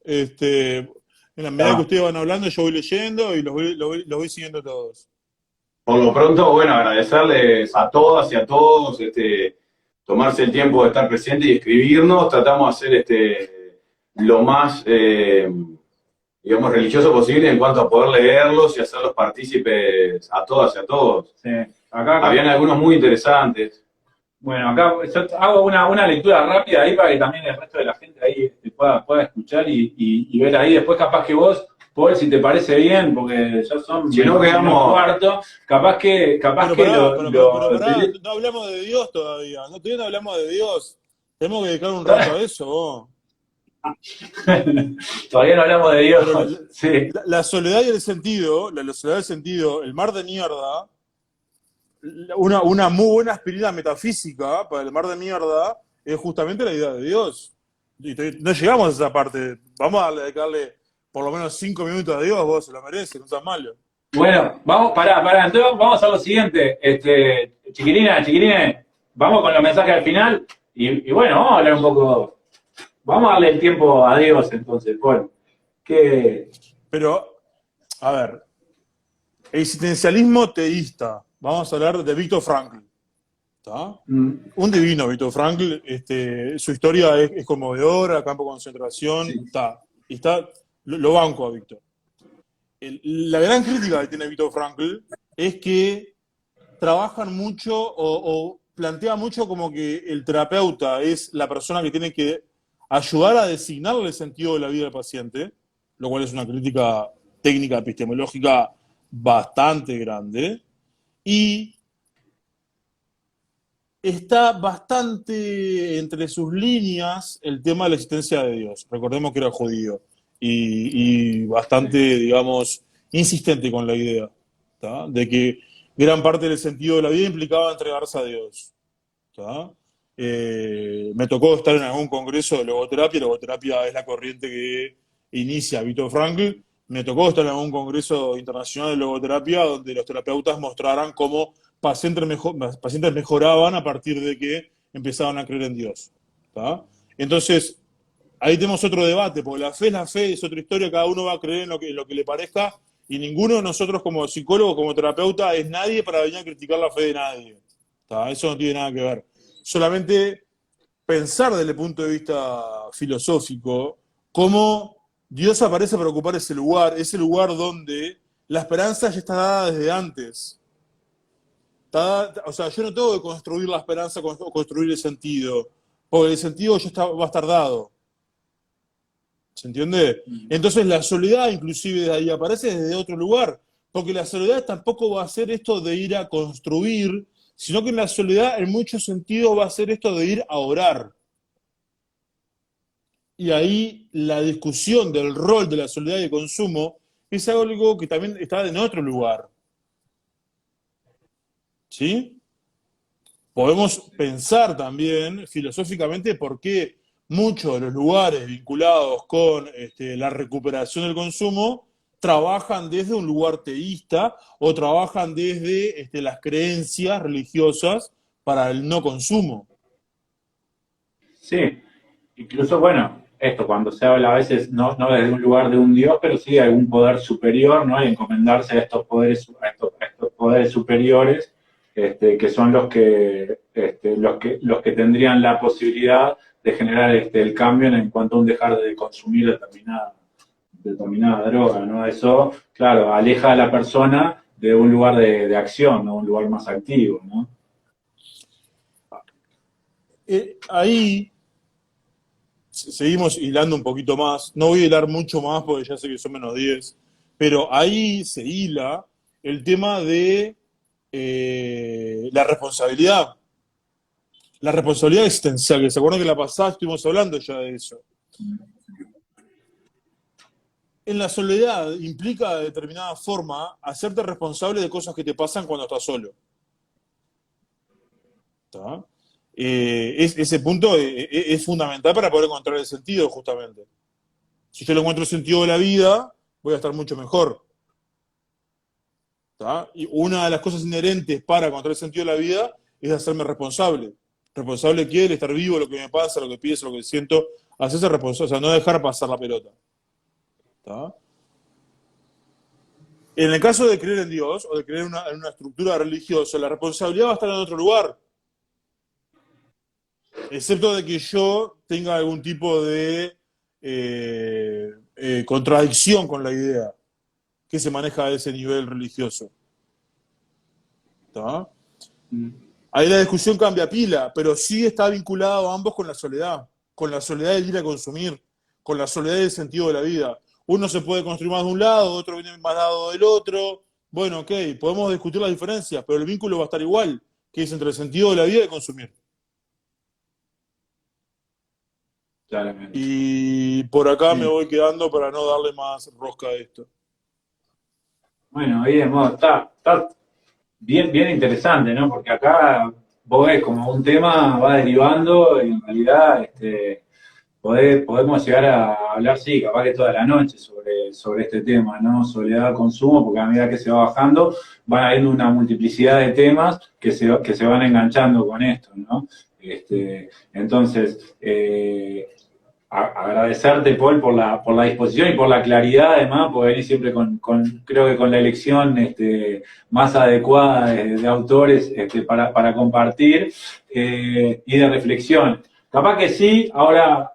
En la ahí medida que va. ustedes van hablando, yo voy leyendo y los voy siguiendo todos. Por lo pronto, bueno, agradecerles a todas y a todos, tomarse el tiempo de estar presente y escribirnos. Tratamos de hacer lo más, digamos, religioso posible en cuanto a poder leerlos y hacerlos partícipes a todas y a todos. Sí. Acá, Habían algunos muy interesantes. bueno, acá yo hago una lectura rápida ahí para que también el resto de la gente ahí pueda escuchar y ver ahí. Después capaz que vos, Paul, si te parece bien, porque ya son Si no, 21:15, capaz Pero que pará, pero lo pará, no hablamos de Dios todavía, todavía no hablamos de Dios. Tenemos que dedicar un rato a eso, vos. todavía no hablamos de Pero Dios. Sí. la soledad y el sentido, la soledad y el sentido, el mar de mierda, una muy buena aspirina metafísica para el mar de mierda es justamente la idea de Dios. Y no llegamos a esa parte. Vamos a dedicarle por lo menos 5 minutos a Dios, vos se lo mereces, no seas malo. Bueno, vamos, pará, entonces vamos a hacer lo siguiente, chiquilines, vamos con los mensajes al final, y bueno, vamos a hablar un poco, vamos a darle el tiempo a Dios entonces, Paul. Que, Pero, a ver, existencialismo teísta. Vamos a hablar de Viktor Frankl. ¿Tá? mm, Un divino, Viktor Frankl. Su historia es conmovedora, campo de concentración. sí, Lo banco a Viktor. La gran crítica que tiene Viktor Frankl es que trabajan mucho o plantea mucho como que el terapeuta es la persona que tiene que ayudar a designarle el sentido de la vida del paciente, lo cual es una crítica técnica epistemológica bastante grande, y está bastante entre sus líneas el tema de la existencia de Dios. Recordemos que era judío y bastante, digamos, insistente con la idea, ¿tá? De que gran parte del sentido de la vida implicaba entregarse a Dios. ¿Tá? Me tocó estar en algún congreso de logoterapia. Logoterapia es la corriente que inicia Viktor Frankl. Me tocó estar en algún congreso internacional de logoterapia donde los terapeutas mostraran cómo pacientes mejoraban a partir de que empezaban a creer en Dios. ¿Tá? Entonces, ahí tenemos otro debate, porque la fe es la fe, es otra historia, cada uno va a creer en lo que le parezca, y ninguno de nosotros como psicólogos, como terapeuta, es nadie para venir a criticar la fe de nadie. ¿Tá? Eso no tiene nada que ver. Solamente pensar desde el punto de vista filosófico cómo Dios aparece para ocupar ese lugar donde la esperanza ya está dada desde antes. O sea, yo no tengo que construir la esperanza o construir el sentido, porque el sentido ya va a estar dado. ¿Se entiende? Entonces la soledad inclusive de ahí aparece desde otro lugar, porque la soledad tampoco va a ser esto de ir a construir, sino que la soledad en muchos sentidos va a ser esto de ir a orar. Y ahí la discusión del rol de la soledad y el consumo es algo que también está en otro lugar. ¿Sí? Podemos pensar también filosóficamente por qué muchos de los lugares vinculados con la recuperación del consumo trabajan desde un lugar teísta o trabajan desde las creencias religiosas para el no consumo. Sí, incluso, bueno, esto cuando se habla a veces no desde un lugar de un Dios, pero sí de algún poder superior, ¿no? Y encomendarse a estos poderes, a estos poderes superiores, que son los que tendrían la posibilidad de generar el cambio en cuanto a un dejar de consumir determinada droga, ¿no? Eso, claro, aleja a la persona de un lugar de acción, ¿no? Un lugar más activo, ¿no? Ahí seguimos hilando un poquito más. No voy a hilar mucho más porque ya sé que son menos 10, pero ahí se hila el tema de la responsabilidad. La responsabilidad existencial, que se acuerdan que la pasada estuvimos hablando ya de eso. En la soledad implica de determinada forma hacerte responsable de cosas que te pasan cuando estás solo. ¿Está? Ese punto es fundamental para poder encontrar el sentido, justamente. Si yo le encuentro el sentido de la vida, voy a estar mucho mejor. ¿Está? Y una de las cosas inherentes para encontrar el sentido de la vida es hacerme responsable. Responsable quiere estar vivo, lo que me pasa, lo que pienso, lo que siento, hacerse responsable, o sea, no dejar pasar la pelota. ¿Está? En el caso de creer en Dios o de creer en una estructura religiosa, la responsabilidad va a estar en otro lugar. Excepto de que yo tenga algún tipo de contradicción con la idea que se maneja a ese nivel religioso. ¿Está? Ahí la discusión cambia pila, pero sí está vinculado a ambos con la soledad del ir a consumir, con la soledad del sentido de la vida. Uno se puede construir más de un lado, otro viene más lado del otro. Bueno, ok, podemos discutir las diferencias, pero el vínculo va a estar igual, que es entre el sentido de la vida y consumir. Claramente. Y por acá Sí. me voy quedando para no darle más rosca a esto. Bueno, bien, está bien, bien interesante, ¿no? Porque acá vos ves como un tema va derivando y en realidad podemos llegar a hablar, sí, capaz que toda la noche sobre este tema, ¿no? Soledad, consumo, porque a medida que se va bajando van habiendo una multiplicidad de temas que se van enganchando con esto, ¿no? Entonces, agradecerte, Paul, por la disposición y por la claridad, además, porque venís siempre creo que con la elección más adecuada de autores para compartir y de reflexión. Capaz que sí, ahora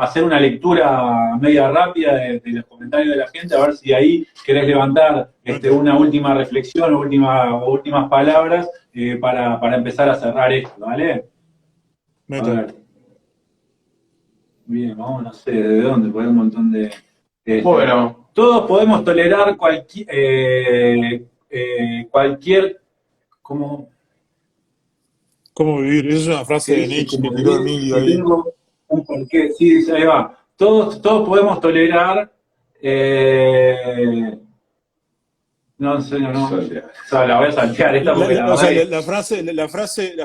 hacer una lectura media rápida de los comentarios de la gente, a ver si ahí querés levantar una última reflexión o últimas palabras para empezar a cerrar esto, ¿vale? A ver. Bien, vamos, no sé de dónde, porque hay un montón de... Bueno, todos podemos tolerar cualquier como... ¿Cómo vivir? Esa es una frase de Nietzsche que tiró Emilio ahí. Tengo un porqué, sí, dice, ahí va. Todos podemos tolerar... no sé, no. O sea, la voy a saltear esta porque La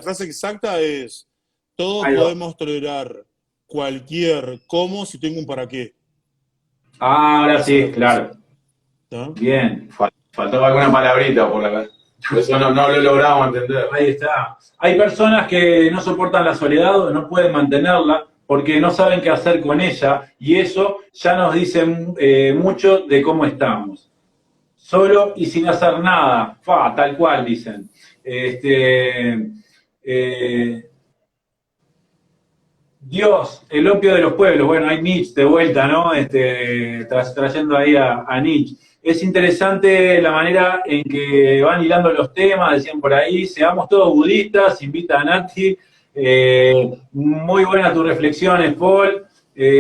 frase exacta es: todos ahí va. podemos tolerar cualquier cómo si tengo un para qué. Ahora sí, claro. ¿No? bien, faltaba alguna palabrita por la... Eso no lo logramos entender. Ahí está. Hay personas que no soportan la soledad o no pueden mantenerla porque no saben qué hacer con ella y eso ya nos dice mucho de cómo estamos. Solo y sin hacer nada, tal cual dicen. Dios, el opio de los pueblos. Bueno, hay Nietzsche de vuelta, ¿no? Trayendo ahí a Nietzsche. Es interesante la manera en que van hilando los temas, decían por ahí, seamos todos budistas, invita a Nati. Muy buenas tus reflexiones, Paul.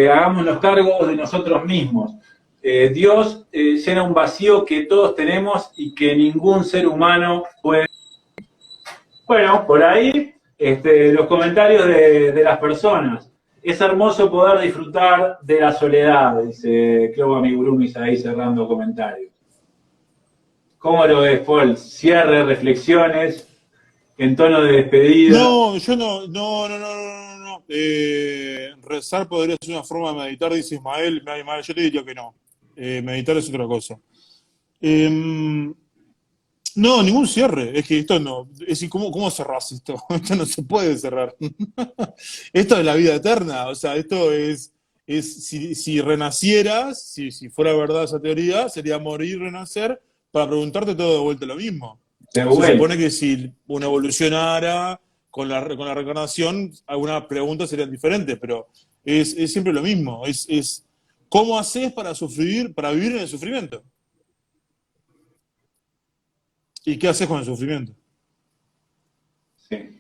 hagámonos cargo de nosotros mismos. Dios llena un vacío que todos tenemos y que ningún ser humano puede. Bueno, por ahí los comentarios de las personas. Es hermoso poder disfrutar de la soledad, dice Clovo Amigurumis ahí cerrando comentarios. ¿Cómo lo ves, Paul? Cierre, reflexiones, en tono de despedida. No, yo no. Rezar podría ser una forma de meditar, dice Ismael. Yo te diría que no. Meditar es otra cosa. No, ningún cierre. Es que esto no. Es decir, ¿cómo cerrás esto? Esto no se puede cerrar. Esto es la vida eterna. O sea, esto es si renacieras, si fuera verdad esa teoría, sería morir, renacer, para preguntarte todo de vuelta lo mismo. Se supone que si uno evolucionara con la reencarnación, algunas preguntas serían diferentes, pero es siempre lo mismo. Es ¿cómo haces para vivir en el sufrimiento? ¿Y qué haces con el sufrimiento? Sí.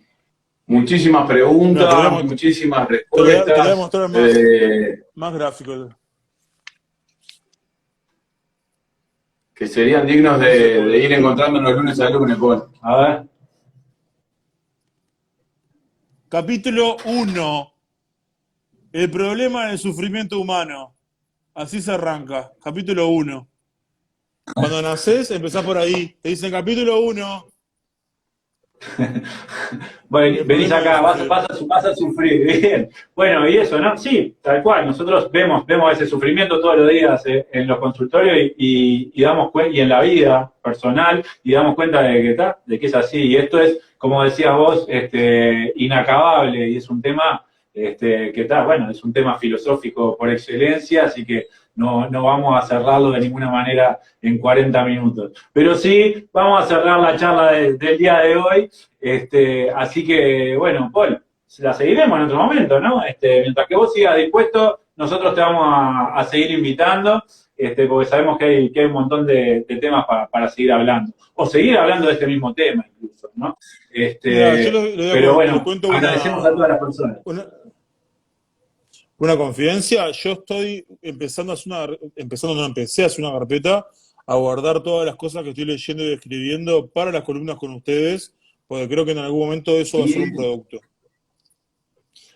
Muchísimas preguntas, muchísimas respuestas. Te voy a mostrar más gráficos. Que serían dignos de ir encontrándonos lunes a lunes, Paul. A ver. Capítulo 1. El problema del sufrimiento humano. Así se arranca. Capítulo 1. Cuando nacés, empezás por ahí. Te dicen capítulo 1. Bueno, venís acá, vas a sufrir. Bien. Bueno, y eso, ¿no? Sí, tal cual. Nosotros vemos ese sufrimiento todos los días en los consultorios y damos cuenta, y en la vida personal, y damos cuenta de que es así. Y esto es, como decías vos, inacabable, y es un tema es un tema filosófico por excelencia, así que no vamos a cerrarlo de ninguna manera en 40 minutos. Pero sí, vamos a cerrar la charla del día de hoy. Así que, bueno, Paul, la seguiremos en otro momento, ¿no? Mientras que vos sigas dispuesto, nosotros te vamos a seguir invitando, porque sabemos que hay un montón de temas para seguir hablando. O seguir hablando de este mismo tema, incluso, ¿no? Mira, pero bueno, agradecemos a todas las personas. Una confidencia, yo estoy empecé a hacer una carpeta a guardar todas las cosas que estoy leyendo y escribiendo para las columnas con ustedes, porque creo que en algún momento eso va a ser un producto.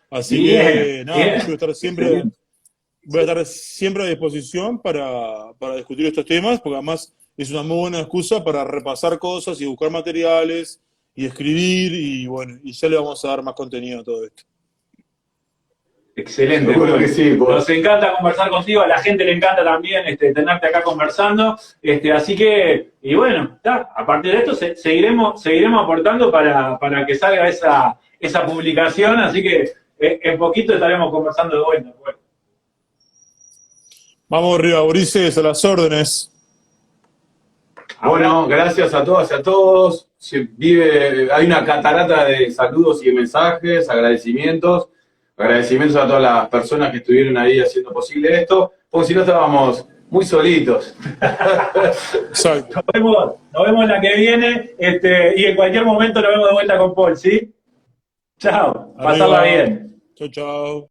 Así que, nada, yo voy a estar siempre a disposición para discutir estos temas, porque además es una muy buena excusa para repasar cosas y buscar materiales y escribir, y bueno, y ya le vamos a dar más contenido a todo esto. Excelente, seguro que sí, nos encanta conversar contigo, a la gente le encanta también tenerte acá conversando, así que, y bueno, a partir de esto seguiremos aportando para que salga esa publicación, así que en poquito estaremos conversando de vuelta. Vamos arriba, Ulises, a las órdenes. Bueno, gracias a todas y a todos. Hay una catarata de saludos y de mensajes, agradecimientos. Agradecimientos a todas las personas que estuvieron ahí haciendo posible esto, porque si no estábamos muy solitos. Exacto. Nos vemos la que viene, y en cualquier momento nos vemos de vuelta con Paul, ¿sí? Chao, pasarla bien. Chao, chao.